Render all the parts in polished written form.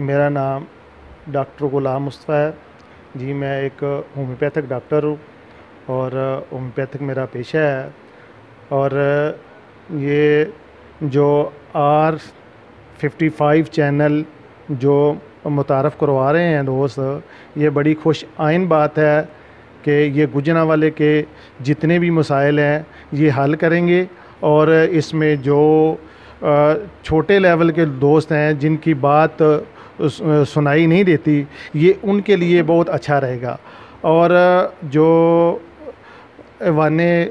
मेरा नाम डॉक्टर ग़ुलाम मुस्तफ़ा है जी। मैं एक होम्योपैथिक डॉक्टर हूँ और होम्योपैथिक मेरा पेशा है। और ये जो R55 चैनल जो मुतारफ़ करवा रहे हैं दोस्त, ये बड़ी खुश आइन बात है कि ये गुजरांवाले के जितने भी मसाइल हैं ये हल करेंगे। और इसमें जो छोटे लेवल के दोस्त हैं जिनकी बात सुनाई नहीं देती, ये उनके लिए बहुत अच्छा रहेगा। और जो ऐवाने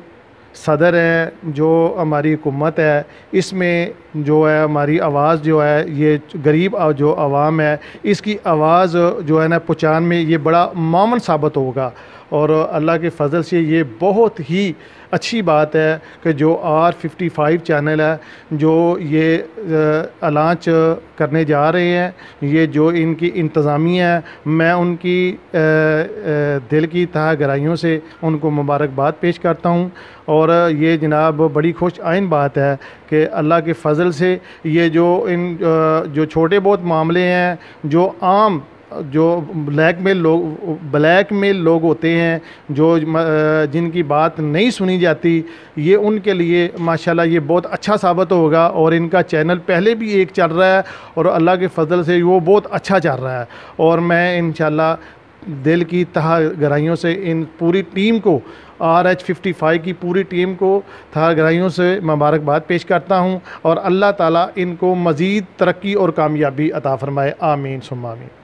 सदर है, जो हमारी हुकूमत है, इसमें जो है हमारी आवाज़ जो है, ये गरीब जो आवाम है, इसकी आवाज़ जो है ना पहुँचाने में ये बड़ा मामून साबित होगा। और अल्लाह के फ़ज़ल से ये बहुत ही अच्छी बात है कि जो R55 चैनल है जो ये लॉन्च करने जा रहे हैं, ये जो इनकी इंतज़ामिया है, मैं उनकी दिल की तह गहराइयों से उनको मुबारकबाद पेश करता हूँ। और ये जनाब बड़ी खुश आइन बात है कि अल्लाह के फ़ज़ल से ये जो छोटे बहुत मामले हैं, जो आम जो ब्लैक मेल लोग होते हैं, जो जिनकी बात नहीं सुनी जाती, ये उनके लिए माशाल्लाह ये बहुत अच्छा साबित होगा। और इनका चैनल पहले भी एक चल रहा है और अल्लाह के फ़ज़ल से वो बहुत अच्छा चल रहा है। और मैं इंशाल्लाह दिल की तह गहराइयों से इन पूरी टीम को, RH55 की पूरी टीम को तह गहराइयों से मुबारकबाद पेश करता हूँ। और अल्लाह ताला इनको मज़ीद तरक्की और कामयाबी अता फ़रमाए। आमीन सुम्मा आमीन।